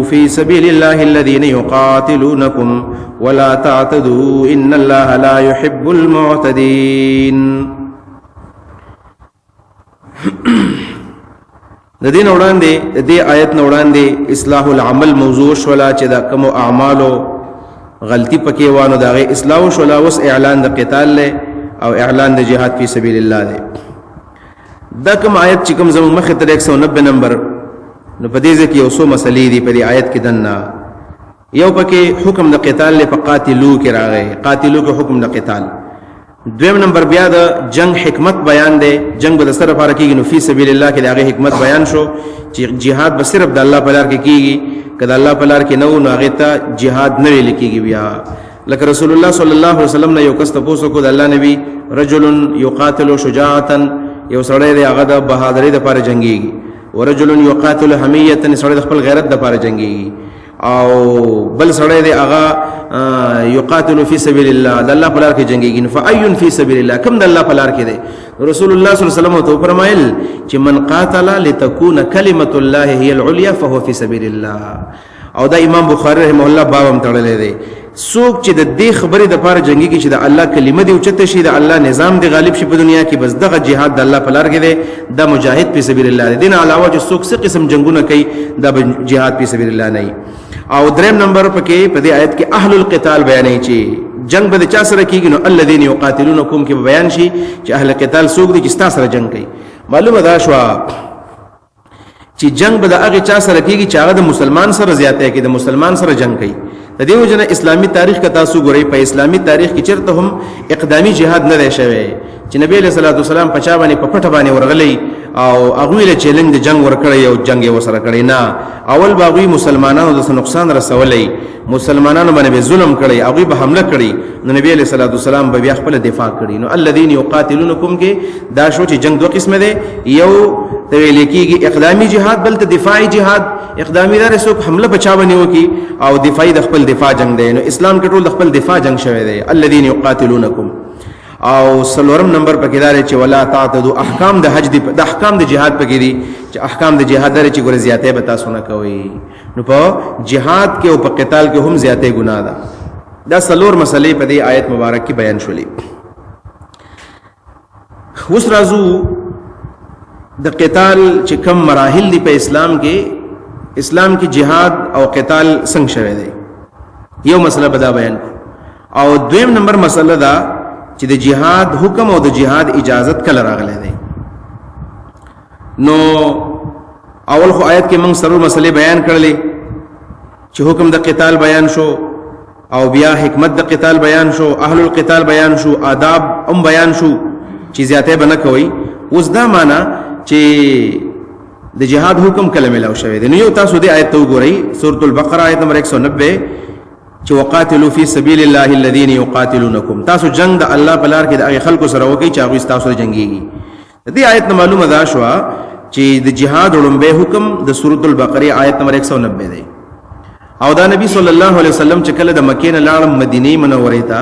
في سبيل الله الذين يقاتلونكم ولا تعتدوا إن الله لا يحب المعتدين. د دین وړاندې د دې آیت نه وړاندې اصلاح العمل موضوع شولا چې دا کوم اعمالو غلطی پکې وانه دا غي اصلاح شولا اوس اعلان د قتال له او اعلان د جهاد فی سبیل الله له. دا کوم آیت چې کوم زموږ مخه تر 190 نمبر نو په دې ځکه یو څو مسلې دي په دې آیت کې دنه. یو پکې حکم د قتال له فقاتلو کې راغی، قاتلو کې حکم د قتال. دویم نمبر بیا د جنگ حکمت بیان دی، جنگ به د سره لپاره کېږي نو فی سبیل الله کې د هغه حکمت بیان شو چې جهاد به صرف د الله په لار کې کېږي، کله الله په لار کې نو هغه ته جهاد نه ویل کېږي. بیا لکه رسول الله صلی الله علیه وسلم نه یو کس تاسو کو د الله نبی رجل یقاتل شجاعتا، یو سړی دی هغه د بهادری د لپاره جنگيږي، ورجل یقاتل حمیه، سړی د خپل غیرت د لپاره جنگيږي، او بل سړی دی هغه یقاتل فی سبیل الله د الله په لار کې جنگيږي. فایون فی سبیل الله، کوم د الله په لار کې دی؟ رسول الله صلی الله علیه وسلم ته فرمایل چې من قاتل لتكون کلمۃ الله هی العلیا فهو فی سبیل الله. او دا امام بخاری رحمه الله بابم تړلې دی، څوک چې د دې خبرې د پاره جنگيږي چې د الله کلمه دی او چته شي د الله نظام دی غالب شي په دنیا کې، بس دغه جهاد د الله په لار کې دی، دا مجاهد فی سبیل الله دی. دین علاوه چې څوک څه قسم جنگونه کوي دا جهاد فی سبیل الله نه. او دریم نمبر پکې په دې آیت کې اهل القتال بیانې چې جنگ به چا سره کیږي نو الذين يقاتلونكم کې بیان شي چې اهل قتال څوک دي چې تاسو سره جنگ کوي. معلومه ده شو چې جنگ به د هغه چا سره کیږي چې هغه د مسلمان سره زیاته کوي، د مسلمان سره جنگ کوي. د دې وجنه اسلامی تاریخ کا تاسو ګورئ، په اسلامی تاریخ کې چیرته هم اقدامی جهاد نه دی شوی چې نبی علیہ الصلوۃ والسلام په چا باندې په پټه باندې ورغلی او هغه له چیلنج د جنگ ورکړی او جنگ یې وسره کړی نه. اول باغوی مسلمانانو د نقصان رسولې، مسلمانانو باندې ظلم کړی، هغه به حمله کړی، نو نبی علیہ الصلوۃ والسلام به بیا خپل دفاع کړی. نو الذين يقاتلونكم کې دا شو چې جنگ دوه قسمه ده، یو ته ویل کېږي اقدامی جهاد، بل ته دفاعي جهاد. اقدامی دار څوک حمله بچا باندې وکي او دفاعي د خپل دفاع جنگ دی. نو اسلام کې ټول د خپل دفاع جنگ شوی دی الذين يقاتلونكم. او سلورم نمبر پکې دار چې ولا تعتدوا، احکام د حج دی، د احکام د جهاد پکې دي چې احکام د جهاد لري چې ګور زیاته به تاسو نه کوي. نو په جهاد کې او په قتال کې هم زیاته ګناه ده. دا سلور مسلې په دې آیت مبارک کې بیان شولې. اوس راځو د قتال چې کم مراحل دي په اسلام کې، اسلام کې جهاد او قتال څنګه شوی دی، یو مسله به دا بیان. او دویم نمبر مسله دا چې د جهاد حکم او د جهاد اجازت کله راغلی دی. نو اول خو آیت کې موږ سره مسلې بیان کړلې چې حکم د قتال بیان شو، او بیا حکمت د قتال بیان شو، اهل القتال بیان شو، آداب هم بیان شو چې زیاته بنه کوي. اوس دا معنا چې د جهاد حکم کله ملاو شوی دی. نو یو تاسو دې آیت ته وګورئ، سورۃ البقره آیت نمبر 190 چې وقاتلوا فی سبیل الله الذين يقاتلونكم، تاسو جنگ د الله په لار کې د هغه خلکو سره وکړئ چې هغه تاسو جنگيږي. دې آیت نه معلومه ده شو چې د جهاد لومبه حکم د سورۃ البقره آیت نمبر 190 دی. او دا نبی صلی الله علیه وسلم چې کله د مکې نه لاړ مدینه منورې ته،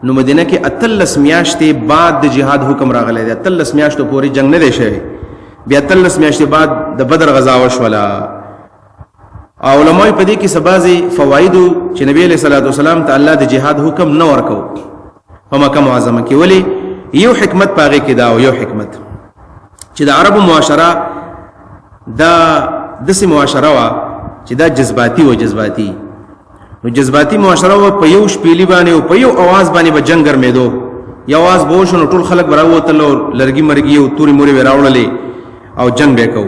نو مدینه کې 38 میاشتې بعد د جهاد حکم راغلی دی. 38 میاشتو پورې جنگ نه دی شوی. بیا 38 میاشتې بعد د بدر غزا وشوله. علماء په دې کې سبازي فواید چې نبی علیہ الصلوۃ والسلام ته الله د جهاد حکم نه ورکو په مکه معظمه کې. ولی یو حکمت پاغه کې دا، او یو حکمت چې د عربو معاشره دا دسه معاشره وا چې دا جذباتي و جذباتي. نو جذباتي معاشره و په یو شپېلی باندې او په یو आवाज باندې به جنگ ګرمېدو. یو आवाज به شنو ټول خلک براوتل، لرګي مرګي او توري موري وراوللې او جنگ وکاو.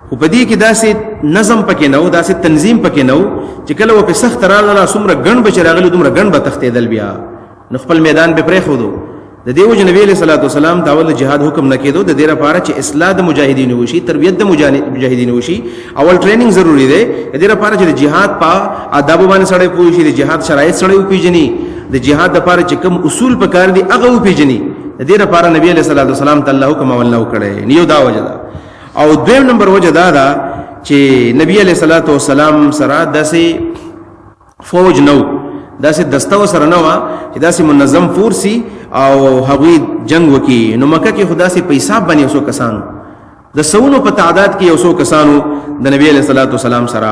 خو په دې کې داسې نظم پکې نه و، داسې تنظیم پکې نه و چې کله و په سخت راغله څومره ګڼ بچ راغلي دومره ګڼ به تختېدل. بیا نو خپل میدان به پرېښودو. د دې وجه نبی علیہ الصلوۃ والسلام دا ول جهاد حکم نه کېدو، د دې لپاره چې اصلاح د مجاهدین وشي، تربیت د مجاهدین وشي، اول ټریننګ ضروری دی. د دې لپاره چې د جهاد په آداب باندې سره پوه شي، د جهاد شرایط سره وپیژني، د جهاد لپاره چې کوم اصول پکار دي هغه وپیژني. د دې لپاره نبی علیہ الصلوۃ والسلام تعالی حکم ولنو کړي. نیو دا وجه ده. او دویم نمبر وجه دا ده چې نبی علیہ الصلوۃ والسلام سره داسې فوج نو، داسې دسته سره نه و چې داسې منظم فورسي او هغوی جنگ وکي. نو مکه کې خدا سي په حساب باندې اوسو کسانو، د سونو په تعداد کې اوسو کسانو د نبی علیہ الصلوۃ والسلام سره.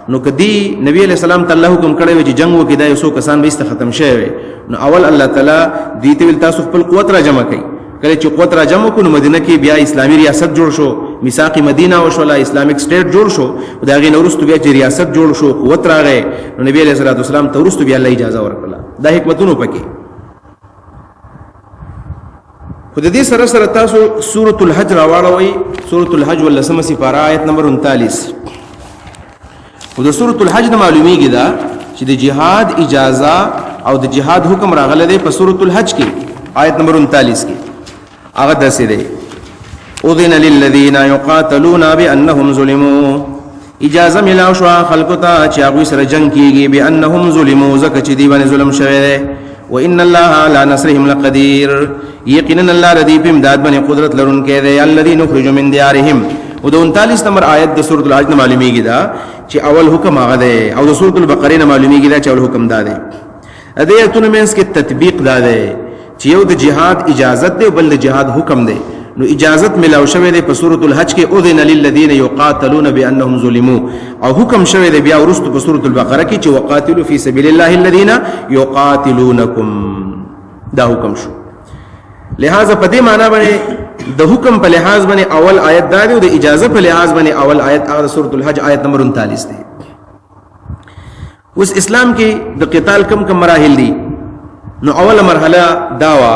نو کدی نبی علیہ السلام تعالی حکم کړی چې جنگ وکړي دا یو څو کسان به است ختم شوي نو اول الله تعالی دې ته ول تاسو خپل قوت را جمع کړئ کله چې قوت را جمع کړو مدینه کې بیا اسلامي ریاست جوړ شو میثاق مدینه او شولا اسلامیک سټیټ جوړ شو دا غي نورستو بیا چې ریاست جوړ شو قوت راغی نو نبی علیہ الصلوۃ والسلام ته ورستو بیا الله اجازه ورکړه دا حکمتونو پکې خود دې سره سره تاسو سورۃ الحج راوړوي سورۃ الحج ولسمه سپاره آیت نمبر 39 خود سورۃ الحج نه معلومیږي دا چې د جهاد اجازه او د جهاد حکم راغله دی په سورۃ الحج کې آیت نمبر 39 کې هغه داسې دی اذن للذین یقاتلون بانهم ظلموا اجازه ملاو شو خلکو ته چې هغه سره جنگ کیږي بانهم ظلموا زکه چې دی باندې ظلم شوی دی وان الله على نصرهم لقدير یقینا الله ردی په امداد باندې قدرت لرونکی دی الذين يخرجون من ديارهم او د 39 نمبر آیت د سورۃ الحج نه معلومیږي دا چې اول حکم هغه دی او د سورۃ البقره نه معلومیږي دا چې اول حکم دا دی ا دې ایتونه مینس کې تطبیق دا دی چې یو د جهاد اجازت دی بل د جهاد حکم دی نو اجازت ملاو شوی دی په سورۃ الحج کې اذن للذین یقاتلون بانهم ظلموا او حکم شوی دی بیا ورستو په سورۃ البقره کې چې وقاتلوا فی سبیل الله الذین یقاتلونکم دا حکم شو لہذا په دې معنی باندې د حکم په لحاظ باندې اول آیت دا دی او د اجازه په لحاظ باندې اول آیت هغه سورۃ الحج آیت نمبر 39 دی اوس اسلام کې د قتال کم مراحل دي نو اوله مرحله داوا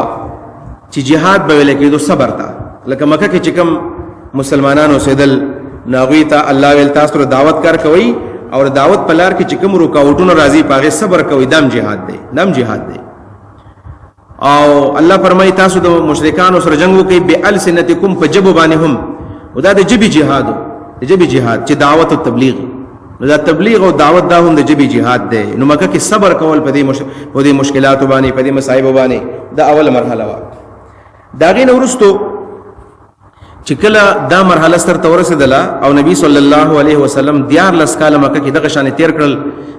چې جهاد به ویل کېدو صبر تا لکه مکه کې چې کوم مسلمانانو سیدل ناغوی ته الله ویل تاسو دعوت کار کوي او دعوت په لار کې چې کوم رکاوټونه راځي پاغه صبر کوي دم جهاد دی دم جهاد دی او الله فرمایي تاسو د مشرکانو سره جنگ وکي به السنتکم فجب بانهم ودا د جبي جهاد د جبي جهاد چې دعوت او تبلیغ دا تبلیغ او دعوت دا هم د جبي جهاد دی نو مکه کې صبر کول په دې مشکلات باندې په دې مصايب باندې دا اول مرحله وا دا غي نورستو چې کله دا مرحله سره تورسېدله او نبی صلی الله علیه وسلم دیار لس کاله مکه کې دغه شان تیر کړل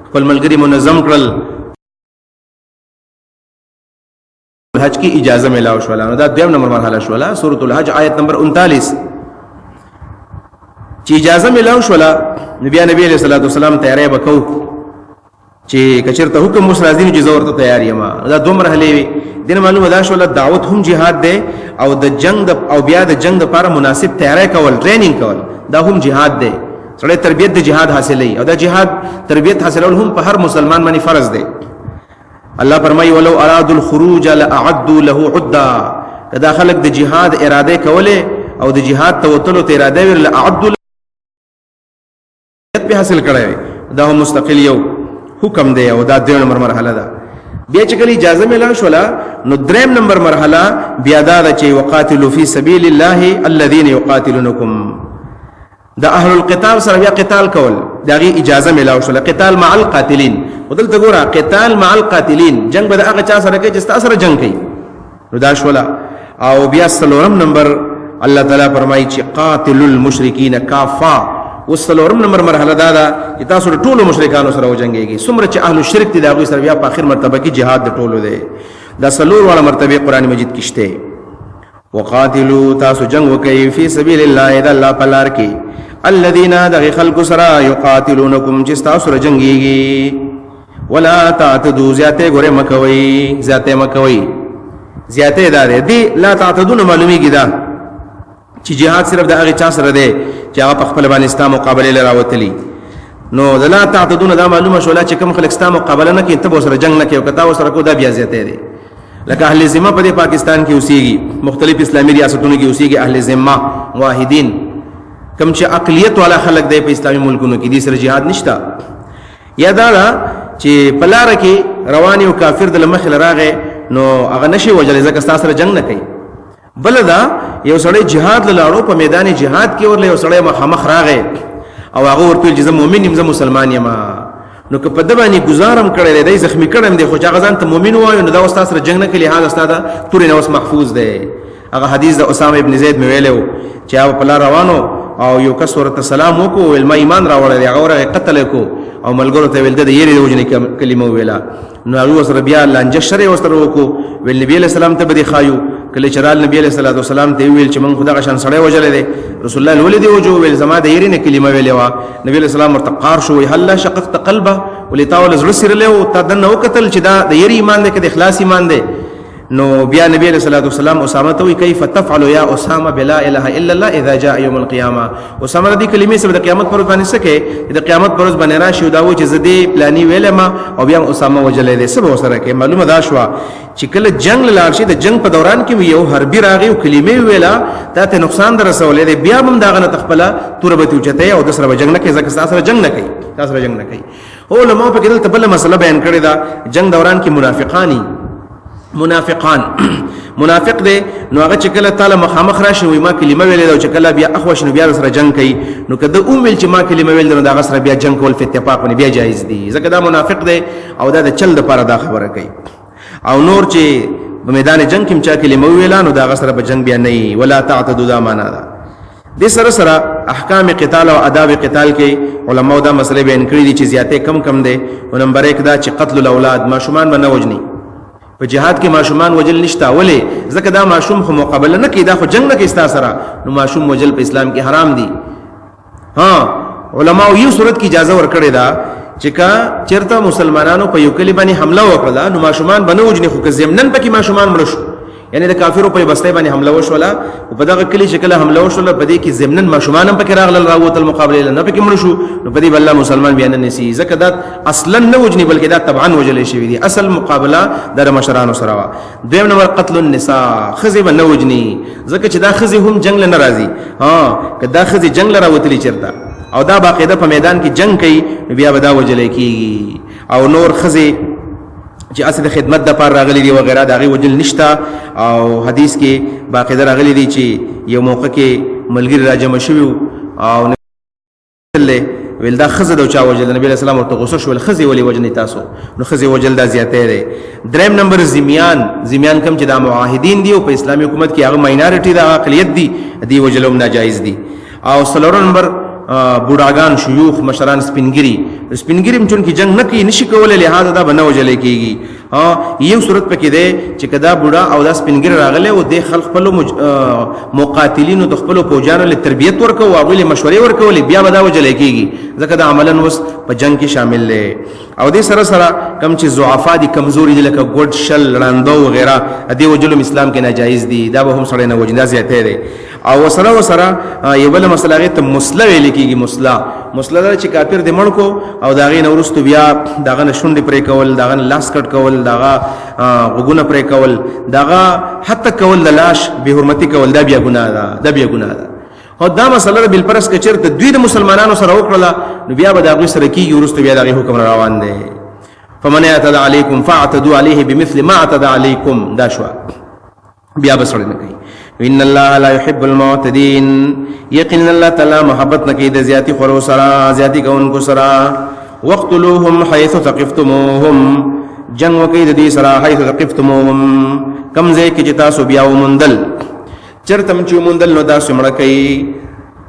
خپل ملګری منظم کړل حج کی اجازه ملاو شو دا دویم نمبر مرحله شو سورۃ الحج آیت نمبر 39 چې اجازه ملاو شو نبی علیہ الصلوۃ والسلام تیارې وکاو چې کچرته حکم مسلازین چې زور ته تیاری ما دا دوه مرحله دین معلومه دا شو دعوت هم جهاد دی او د جنگ او بیا د جنگ لپاره مناسب تیاری کول ټریننګ کول دا هم جهاد دی سره تربیت د جهاد حاصلې او دا جهاد تربیت حاصلول هم په هر مسلمان باندې فرض دی الله فرمایي ولو ارادوا الخروج لاعدوا له عدا کدا خلق د جهاد اراده کوله او د جهاد توتلو ته اراده ور لاعدوا به حاصل کړي دا هم مستقل یو حکم دی او دا دریم نمبر مرحله ده بیا چې کله اجازه ملان شولا نو دریم نمبر مرحله بیا دا چې وقاتلوا فی سبیل الله الذين يقاتلونکم دا اهل القتال سره بیا قتال کول دا غي اجازه ملاو شولا قتال مع القاتلین ودلته ګوره قتال مع القاتلین جنگ به هغه چا سره کې چې تاسو سره جنگ کوي نو دا شولا او بیا سلورم نمبر الله تعالی فرمایي چې قاتل المشرکین کافا وسلورم نمبر مرحله دا چې تاسو ټول مشرکانو سره وجنګيږي څومره چې اهل الشرک دي دا غوي سره بیا په اخر مرتبه کې jihad د ټولو دی دا سلور والا مرتبه قران مجید کې شته وقاتلوا تاسو جنگ وکي فی سبیل الله اذا الله پلار کې الذين دغ خلق سرا يقاتلونكم چې تاسو سره جنگيږي ولا تعتدوا زیاته ګوره مکوي زیاته مکوي زیاته دا دی لا تعتدون معلومیږي دا چې jihad صرف د هغه چا سره دی چې هغه په خپل باندې اسلام مقابله لراوتلی نو لا تعتدون دا معلومه شولا چې کوم خلک اسلام مقابله نه کوي ته سره جنگ نه کوي او کتا سره کو دا بیا زیاته دی لکه اهل ذمه په پاکستان کې اوسېږي مختلف اسلامي ریاستونو کې اوسېږي اهل ذمه واحدین کوم چې اقلیت والا خلک دی په اسلامي ملکونو کې دي سره jihad نشتا یا دا چې پلار کې رواني او کافر د لمخ لراغه نو هغه نشي وجل ځکه تاسو سره جنگ نه کوي بلدا یو سړی jihad لاړو په میدان jihad کې ورله یو سړی مخامخ راغی او هغه ورته چې زه مؤمن یم زه مسلمان یم نو که په د باندې گزارم کړی دی زخمی کړم دی خو چې هغه ځان ته مؤمن وایو نو دا استاد سره جنگ نه کوي حال استاد تورې نو محفوظ دی هغه حدیث د اسامه ابن زید مې ویلو چې هغه په لار روانو او یو کس ورته سلام وکړو ول ما ایمان راوړل هغه ورغه قتل کو او ملګرو ته ویل د یری د وجنه کلمه ویلا نو هغه سره بیا لانجه شری وسره وکړو ول نبی له سلام ته بدی خایو کله چرال نبی علیہ الصلوۃ والسلام ته ویل چې موږ خدا غشان سره وجلې رسول الله ولې دی وجو ویل زما د یری نه کلمه ویلې وا نبی علیہ السلام ورته قار شو هل شققت قلبه ولتاول زړه سره له تا دنه وکتل چې دا د یری ایمان دی که د اخلاص ایمان دی نو بیا نبی علیہ الصلوۃ والسلام اسامه ته وی کیف تفعل یا اسامه بلا اله الا الله اذا جاء يوم القيامه اسامه دې کلمې سره د قیامت پر باندې سکه د قیامت پر باندې راشي دا و چې زدي پلاني ویلما او بیا اسامه وجلې دې سبا سره کې معلومه دا شو چې کله جنگ لاړ شي د جنگ په دوران کې یو حربي راغی او کلمې ویلا ته نقصان در رسولې دې بیا هم دا غنه تخپله توربته اوچته او د سره جنگ نه کې ځکه سره جنگ نه کوي تاسو جنگ نه کوي علماء په کې بل مسله بیان کړی دا جنگ دوران کې منافقان منافق دی نو هغه چې کله تعالی مخامخ راشي وي ما کلمه ویلې او چې کله بیا اخوش نو بیا سره جنگ کوي نو کده ویل چې ما کلمه ویل نو دا سره بیا جنگ کول په اتفاق باندې بیا جایز دي ځکه دا منافق دی او دا د چل د پاره دا خبره کوي او نور چې په میدان جنگ کې چا کلمه ویلا نو دا سره په جنگ بیا نه ولا تعتدوا دا معنا ده د سره احکام قتال او آداب قتال کې علماء دا مسله بیان کړی دي چې زیاته کم دي او نمبر 1 دا چې قتل الاولاد ماشومان باندې وجني په جهاد کې ماشومان وجل نشتا ولې ځکه دا ماشوم خو مقابله نه کوي دا خو جنگ نه کوي ستا سره نو ماشوم وجل په اسلام کې حرام دي علماء یو صورت کې اجازه ورکړې ده چې کا چیرته مسلمانانو په یو کلی باندې حمله وکړه نو ماشومان باندې وجني خو که زمنن پکې ماشومان مړ شو یعنی د کافرو په بسته باندې حمله وشوله او په دغه کلی شکل حمله وشوله په دې کې زمنن ماشومان هم پکې راغلل راوت المقابله نه پکې مړ شو نو په دې بل مسلمان بیان نه سي ځکه دا اصلا نه وجني بلکې دا طبعا وجلې شوی دي اصل مقابله د مشرانو سره وا دویم نمبر قتل النساء خزي نه وجني ځکه چې دا خزي هم جنگ نه راځي که دا خزي جنگ لره وتلی چرته او دا باقاعده په میدان کې جنگ کوي بیا به دا وجلې کیږي او نور خزي چې اساس د خدمت د پر راغلي دی وغیرہ دا غي وجل نشتا او حدیث کې باقاعده راغلي دی چې یو موقع کې ملګری راجم شوی او ویل دا خزه د چا وجل نبی رسول الله ورته غوسه شو خزه ولي وجنی تاسو نو خزه وجل دا زیاته دی دریم نمبر زمیان کم چې دا معاهدین دی او په اسلامي حکومت کې هغه ماینورټي دا اقلیت دی وجلوم ناجایز دی او سلورم نمبر بوډاګان شيوخ مشران سپینګری چون کې جنگ نه کوي نشي کولای لہذا دا بنو جلې کیږي یو صورت پکې ده چې کدا بوډا او دا سپینګری راغله او د خلق خپل مقاتلینو د خپل فوجانو له تربيت ورکو او غوړي مشورې ورکول بیا بدا وجلې کیږي ځکه دا عملاً وس په جنگ کې شامل دی او دې سره کم چې ضعفا دي کمزوري دي لکه ګډ شل راندو وغیرہ دې وجلم اسلام کې ناجایز دي دا به هم سره نه وجنه زیاته دي او سره یو بل مسله غي ته مسله ویل کیږي مسله چې کافر دې مړ کو او داغه نورستو بیا داغه نشونډې پرې کول داغه لاس کټ کول داغه غوګونه پرې کول داغه حتی کول د لاش به حرمتي کول دا بیا ګناه ده او دا مسله بل پرس کې چیرته دوی د مسلمانانو سره وکړه نو بیا به داغه سره کیږي ورستو بیا داغه حکم روان دي فمن اعتدى عليكم فاعتدوا عليه بمثل ما اعتدى عليكم دا شو بیا بسړ نه کوي ان الله لا يحب المعتدين يقين الله تعالی محبت نکي د زیاتی خورو سرا زیاتی کوونکو سرا وقتلوهم حيث ثقفتموهم جنگ وکي د دې سرا حيث ثقفتموهم کم ځای کې چې تاسو بیا ومندل چرتم چې ومندل نو تاسو مړ کوي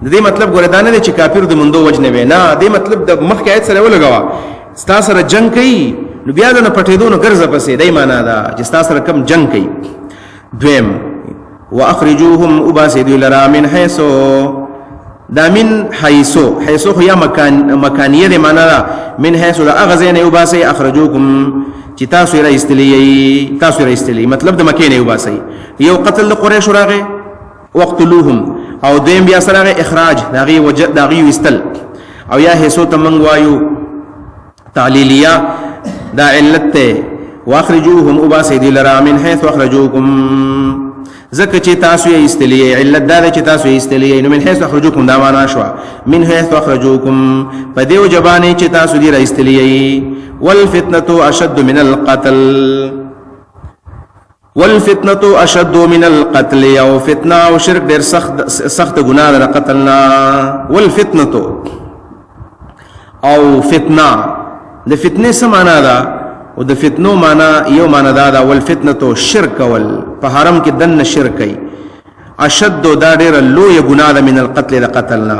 د دې مطلب ګوردانه دي چې کافر د مندو وجنه وینا د مطلب د مخ کې آیت سره ولګوا ستا سره جنگ کوي نو بیا نه پټېدو نو ګرځه پسې دای معنا دا چې ستا سره کم جنگ کوي دویم واخرجوهم اباسد لرا من حيث دا من حيث هي مکانیه دی معنا من حيث لا اغزين اباسي اخرجوكم چې تاسو را استلی مطلب د مکه نه اباسي یو قتل قریش راغه وقتلوهم او دیم بیا سره اخراج داغي وجد داغي وستل او یا حيث تمنګ وایو تعلیلیه دا علت واخرجوهم اباسد لرا من حيث اخرجوكم زکه چې تاسو یې استلیه علت دا چې تاسو یې استلیه نو من حيث اخرجوکم دا معنا شو من حيث اخرجوکم په دیو جبانه چې تاسو دې را استلیه والفتنه اشد من القتل او فتنه او شرک ډیر سخت ګناه ده قتلنا والفتنه او فتنه د فتنه څه معنا ده او د فتنو معنا یو معنا دا والفتنه شرک ول په حرم کې دن شرکای اشد دا ډیر لوی ګناه ده من القتل د قتلنا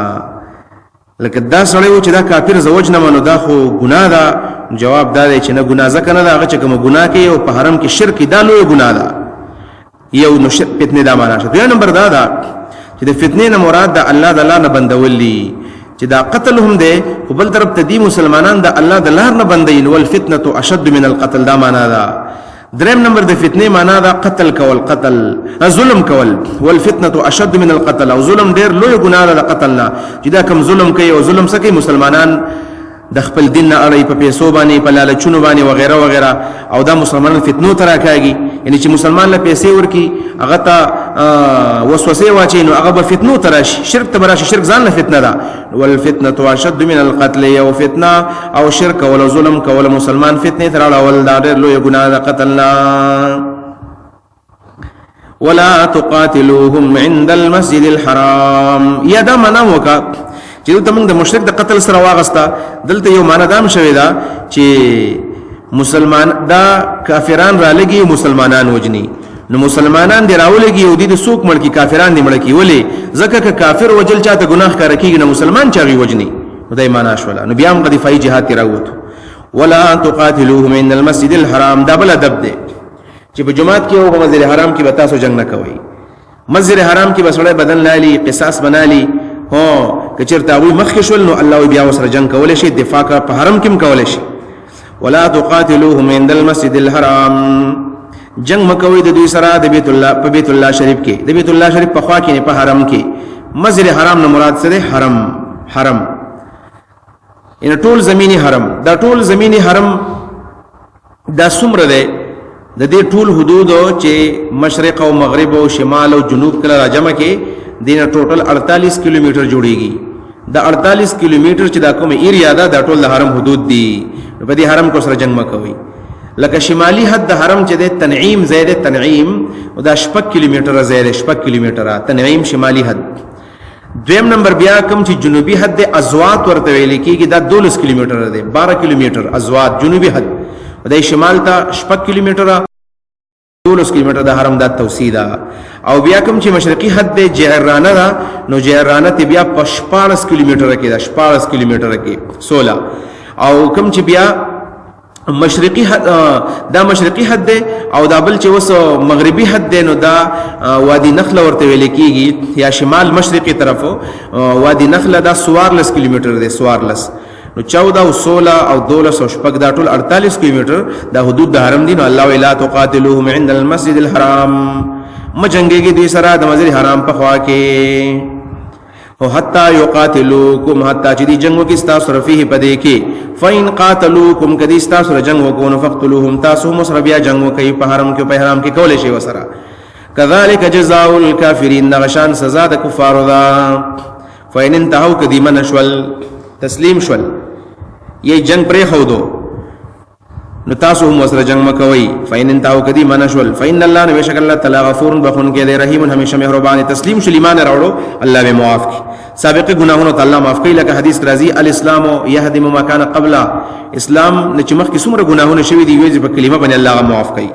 لکه دا سړی و چې دا کافر زوج نه منو دا خو ګناه ده جواب دا دی چې نه ګناه ځکه نه دا هغه چې کوم ګناه کوي او په حرم کې شرک دا لوی ګناه ده یو نو فتنه دا معنا شته نمبر دا چې د فتنې نه مراد د الله د لار نه بندول دي چې دا قتل هم دی خو بل طرف ته دي مسلمانان د الله د لار نه بندوي نو الفتنه اشد من القتل دا معنا ده دریم نمبر د فتنې معنا دا قتل کول قتل ظلم کول والفتنه اشد من القتل او ظلم ډیر لوی ګناه ده قتل نه چې دا کم ظلم کوي او ظلم سکه مسلمانان د خپل دین نه اړي په پیسو باندې په لالچونو باندې وغیرہ وغیرہ او دا مسلمانان فتنو ترا کوي یعنی چې مسلمان له پیسې ورکی هغه ته وسوسه واچي نو هغه به فتنو ترا شرک ته براشي شرک ځان له فتنه ده والفتنه اشد من القتل او فتنه او شرک او ظلم کول مسلمان فتنه ترا ول دا ډېر لوی ګناه ده قتلنا ولا تقاتلوهم عند المسجد الحرام یا دا معنا وکا چې دلته موږ د مشرک د قتل سره واغستا دلته یو معنا دام شوی دا چې مسلمان دا کافران را لګي مسلمانان وجني نو مسلمانان دی راولګي او د سوق ملکی کافران دی ملکی ولی ځکه ک کافر وجل چاته ګناه کار کوي نو مسلمان چاغي وجني خدای معنا شولا نو بیا موږ د فای جهاد تی راوته ولا تقاتلوهم عند المسجد الحرام دا بل ادب دی چې په جمعات کې او په مسجد حرام کې به تاسو جنگ نه کوئ مسجد حرام کې بسړی بدن لالی قصاص بنالی هو کچرته وي مخ شول نو الله بیا وسره جنگ کول شي دفاع کا په حرم کې کول شي ولا تقاتلوهم عند المسجد الحرام جنگ مکوي د دوی سره د بیت الله په بیت الله شریف کې د بیت الله شریف په خوا کې په حرم کې مسجد حرام نه مراد سره حرم ان ټول زمینی حرم دا ټول زمینی حرم دا څومره ده د دې ټول حدود چې مشرق او مغرب او شمال او جنوب کله راجمه کې دینه ټوټل 48 کیلومتر جوړیږي دا 48 کیلومتر چې دا کوم ایریا ده دا ټول د حرم حدود دي په دې حرم کو سره جنگ مکوي لکه شمالي حد د حرم چې د تنعیم زید تنعیم او دا 6 کیلومتر زید 6 کیلومتر تنعیم شمالي حد دویم نمبر بیا کوم چې جنوبي حد د ازوات ورته ویل کیږي دا 12 کیلومتر ده 12 کیلومتر ازوات جنوبي حد د شمال ته 6 کیلومتر 12 کیلومتر د حرم د توسیع او بیا کوم چې مشرقي حد د جهرانه دا نو جهرانه ته بیا 15 کیلومتر کې دا 15 کیلومتر کې 16 او کوم چې بیا مشرقي حد دا مشرقي حد ده او دا بل چې وس مغربي حد ده نو دا وادي نخله ورته ویل کیږي یا شمال مشرقي طرفو وادي نخله دا 14 کیلومتر ده 14 نو 14 او 16 او 12 او شپږ دا ټول 48 کیلومتر دا حدود د حرم دي نو الله ولا تقاتلوهم عند المسجد الحرام مجنګي دوی سره د مسجد حرام په خوا کې او حتا یقاتلوکم حتا چې دی جنگو کې تاسو رفیه پدې کې فین قاتلوکم کدی تاسو جنگو کو نو فقتلوهم تاسو مسر بیا جنگو کوي په حرم کې په حرم کې کولې شي وسره کذالک جزاء الکافرین نغشان سزا د کفارو دا فین انتهوا کدی منشول تسلیم شول یہ جنگ پرې خو دو نو تاسو هم وسره جنگ مکوي فین انتهوا کدی منشول فین الله نو بشک الله تعالی غفور بخون کې دی رحیم همیشه مهربان تسلیم شل ایمان راوړو الله به معاف کی سابقه گناهونو تعالی معاف کوي لکه حدیث راځي الاسلام يهدم ما كان قبل اسلام چې مخکې څومره گناهونه شوي دي ویځ په کلمه باندې الله معاف کوي